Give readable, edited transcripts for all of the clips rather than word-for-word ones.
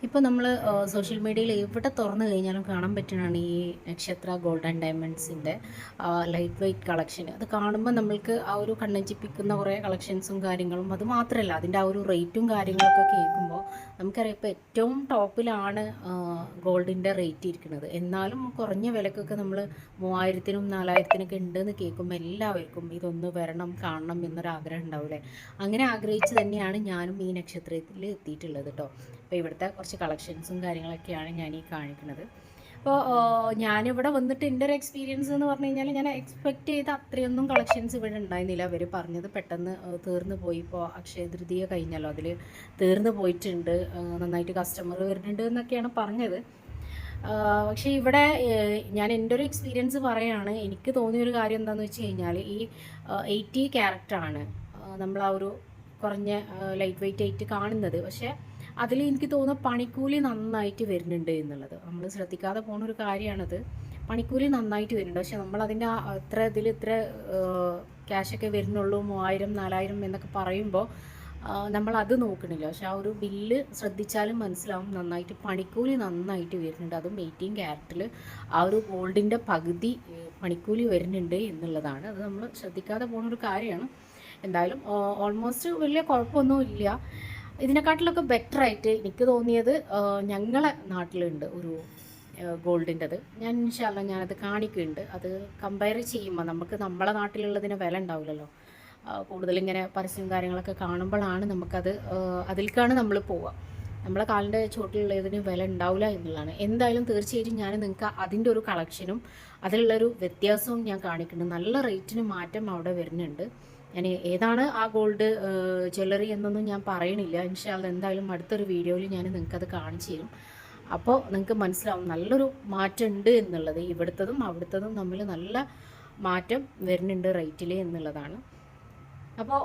ഇപ്പോൾ നമ്മൾ സോഷ്യൽ മീഡിയയിൽ എവിടെ തുറന്നു കഴിഞ്ഞാലും കാണാൻ പറ്റുന്നതാണ് ഈ നക്ഷത്ര ഗോൾഡ് ആൻഡ് ഡയമണ്ട്സിൻ്റെ ലൈറ്റ് വെയ്റ്റ് കളക്ഷൻ. അത് കാണുമ്പോൾ നമ്മൾക്ക് ആ ഒരു കണ്ണഞ്ചിപ്പിക്കുന്ന കുറേ കളക്ഷൻസും കാര്യങ്ങളും, അത് മാത്രമല്ല അതിൻ്റെ ആ ഒരു റേറ്റും കാര്യങ്ങളൊക്കെ കേൾക്കുമ്പോൾ നമുക്കറിയാം ഇപ്പോൾ ഏറ്റവും ടോപ്പിലാണ് ഗോൾഡിൻ്റെ റേറ്റ് ഇരിക്കുന്നത്. എന്നാലും കുറഞ്ഞ വിലക്കൊക്കെ നമ്മൾ 3000-നും 4000-നൊക്കെ ഉണ്ടെന്ന് കേൾക്കുമ്പോൾ എല്ലാവർക്കും ഇതൊന്ന് വരണം കാണണം എന്നൊരാഗ്രഹം ഉണ്ടാവില്ലേ? അങ്ങനെ ആഗ്രഹിച്ച് തന്നെയാണ് ഞാനും ഈ നക്ഷത്രത്തിൽ എത്തിയിട്ടുള്ളത് കേട്ടോ. അപ്പോൾ ഇവിടുത്തെ കുറച്ച് കളക്ഷൻസും കാര്യങ്ങളൊക്കെയാണ് ഞാൻ ഈ കാണിക്കുന്നത്. അപ്പോൾ ഞാനിവിടെ വന്നിട്ട് എൻ്റെ ഒരു എക്സ്പീരിയൻസ് എന്ന് പറഞ്ഞു കഴിഞ്ഞാൽ ഞാൻ എക്സ്പെക്റ്റ് ചെയ്ത അത്രയൊന്നും കളക്ഷൻസ് ഇവിടെ ഉണ്ടായിരുന്നില്ല. അവർ പറഞ്ഞത് പെട്ടെന്ന് തീർന്നു പോയി. ഇപ്പോൾ അക്ഷയ തൃതീയ കഴിഞ്ഞല്ലോ, അതിൽ തീർന്നു പോയിട്ടുണ്ട്, നന്നായിട്ട് കസ്റ്റമർ വരുന്നുണ്ട് എന്നൊക്കെയാണ് പറഞ്ഞത്. പക്ഷേ ഇവിടെ ഞാൻ എൻ്റെ ഒരു എക്സ്പീരിയൻസ് പറയുകയാണ്. എനിക്ക് തോന്നിയൊരു കാര്യം എന്താണെന്ന് വെച്ച് കഴിഞ്ഞാൽ ഈ 80 ക്യാരറ്റാണ് നമ്മൾ ആ ഒരു കുറഞ്ഞ ലൈറ്റ് വെയിറ്റ് ആയിട്ട് കാണുന്നത്. പക്ഷേ അതിൽ എനിക്ക് തോന്നുന്നു പണിക്കൂലി നന്നായിട്ട് വരുന്നുണ്ട് എന്നുള്ളത്. നമ്മൾ ശ്രദ്ധിക്കാതെ പോകുന്ന ഒരു കാര്യമാണത്. പണിക്കൂലി നന്നായിട്ട് വരുന്നുണ്ട്. പക്ഷെ നമ്മളതിൻ്റെ ഇത്ര ക്യാഷൊക്കെ വരുന്നുള്ളൂ, 3000-4000 എന്നൊക്കെ പറയുമ്പോൾ നമ്മളത് നോക്കണില്ല. പക്ഷെ ആ ഒരു ബില്ല് ശ്രദ്ധിച്ചാലും മനസ്സിലാവും നന്നായിട്ട് പണിക്കൂലി നന്നായിട്ട് വരുന്നുണ്ട്. അതും 18 ക്യാരറ്റിൽ ആ ഒരു ഗോൾഡിൻ്റെ പകുതി പണിക്കൂലി വരുന്നുണ്ട് എന്നുള്ളതാണ്. അത് നമ്മൾ ശ്രദ്ധിക്കാതെ പോകുന്നൊരു കാര്യമാണ്. എന്തായാലും ഓൾമോസ്റ്റ് വലിയ കുഴപ്പമൊന്നുമില്ല. ഇതിനെക്കാട്ടിലൊക്കെ ബെറ്ററായിട്ട് എനിക്ക് തോന്നിയത് ഞങ്ങളെ നാട്ടിലുണ്ട് ഒരു ഗോൾഡിൻ്റെത്. ഞാൻ ഇൻഷാ അല്ലാഹ് ഞാനത് കാണിക്കുന്നുണ്ട്. അത് കമ്പയർ ചെയ്യുമ്പോൾ നമുക്ക് നമ്മളെ നാട്ടിലുള്ളതിന് വില ഉണ്ടാവില്ലല്ലോ. കൂടുതലിങ്ങനെ പരസ്യം കാര്യങ്ങളൊക്കെ കാണുമ്പോഴാണ് നമുക്കത് അതിലേക്കാണ് നമ്മൾ പോവുക. നമ്മളെ കാലിൻ്റെ ചുവട്ടിലുള്ളതിന് വില ഉണ്ടാവില്ല എന്നുള്ളതാണ്. എന്തായാലും തീർച്ചയായിട്ടും ഞാൻ നിങ്ങൾക്ക് അതിൻ്റെ ഒരു കളക്ഷനും അതിലുള്ളൊരു വ്യത്യാസവും ഞാൻ കാണിക്കുന്നുണ്ട്. നല്ല റേറ്റിന് മാറ്റം അവിടെ വരുന്നുണ്ട്. ഞാൻ ഏതാണ് ആ ഗോൾഡ് ജ്വല്ലറി എന്നൊന്നും ഞാൻ പറയണില്ല. ഇൻഷാ അല്ലാഹ് എന്തായാലും അടുത്തൊരു വീഡിയോയിൽ ഞാൻ നിങ്ങൾക്കത് കാണിച്ചു തരും. അപ്പോൾ നിങ്ങൾക്ക് മനസ്സിലാവും നല്ലൊരു മാറ്റം ഉണ്ട് എന്നുള്ളത്. ഇവിടുത്തതും അവിടുത്തതും തമ്മിൽ നല്ല മാറ്റം വരുന്നുണ്ട് റേറ്റിൽ എന്നുള്ളതാണ്. അപ്പോൾ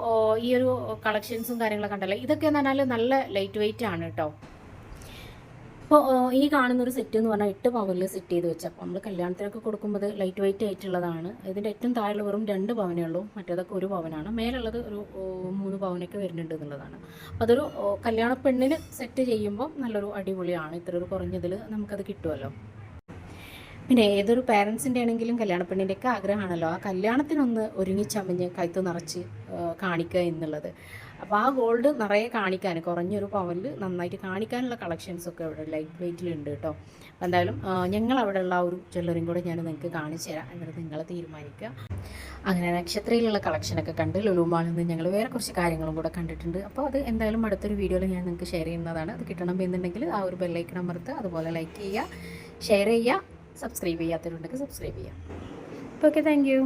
ഈ ഒരു കളക്ഷൻസും കാര്യങ്ങളൊക്കെ ഉണ്ടല്ലോ, ഇതൊക്കെ എന്ന് പറഞ്ഞാൽ നല്ല ലൈറ്റ് വെയിറ്റ് ആണ് കേട്ടോ. അപ്പോൾ ഈ കാണുന്നൊരു സെറ്റ് എന്ന് പറഞ്ഞാൽ 8 പവനിൽ സെറ്റ് ചെയ്ത് വെച്ചാൽ അപ്പോൾ നമ്മൾ കല്യാണത്തിനൊക്കെ കൊടുക്കുമ്പോൾ ലൈറ്റ് വെയിറ്റ് ആയിട്ടുള്ളതാണ്. ഇതിൻ്റെ ഏറ്റവും താഴെ വെറും 2 പവനേ ഉള്ളൂ, മറ്റേതൊക്കെ 1 പവനാണ്. മേലുള്ളത് ഒരു 3 പവനൊക്കെ വരുന്നുണ്ട് എന്നുള്ളതാണ്. അപ്പോൾ അതൊരു കല്യാണ പെണ്ണിന് സെറ്റ് ചെയ്യുമ്പോൾ നല്ലൊരു അടിപൊളിയാണ്. ഇത്ര ഒരു കുറഞ്ഞതിൽ നമുക്കത് കിട്ടുമല്ലോ. പിന്നെ ഏതൊരു പാരൻസിൻ്റെ ആണെങ്കിലും കല്യാണ പെണ്ണിൻ്റെയൊക്കെ ആഗ്രഹമാണല്ലോ ആ കല്യാണത്തിനൊന്ന് ഒരുങ്ങിച്ചമഞ്ഞ് കഴുത്ത് നിറച്ച് കാണിക്കുക എന്നുള്ളത്. അപ്പോൾ ആ ഗോൾഡ് നിറയെ കാണിക്കാൻ കുറഞ്ഞൊരു പവനിൽ നന്നായിട്ട് കാണിക്കാനുള്ള കളക്ഷൻസൊക്കെ ഇവിടെ ലൈറ്റ് വെയിറ്റിലുണ്ട് കേട്ടോ. അപ്പോൾ എന്തായാലും ഞങ്ങളവിടെയുള്ള ആ ഒരു ജ്വല്ലറിയും കൂടെ ഞാൻ നിങ്ങൾക്ക് കാണിച്ചു തരാം. എന്നിട്ട് നിങ്ങൾ തീരുമാനിക്കുക. അങ്ങനെ നക്ഷത്രയിലുള്ള കളക്ഷനൊക്കെ കണ്ട് ലുലുമാളിൽ നിന്ന് ഞങ്ങൾ വേറെ കുറച്ച് കാര്യങ്ങളും കൂടെ കണ്ടിട്ടുണ്ട്. അപ്പോൾ അത് എന്തായാലും അടുത്തൊരു വീഡിയോയിൽ ഞാൻ നിങ്ങൾക്ക് ഷെയർ ചെയ്യുന്നതാണ്. അത് കിട്ടണം എന്നുണ്ടെങ്കിൽ ആ ഒരു ബെല്ലൈക്കൺ അമർത്തുക, അതുപോലെ ലൈക്ക് ചെയ്യുക, ഷെയർ ചെയ്യുക, സബ്സ്ക്രൈബ് ചെയ്യാത്തവരുണ്ടെങ്കിൽ സബ്സ്ക്രൈബ് ചെയ്യാം. അപ്പോൾ ഓക്കെ, താങ്ക് യു.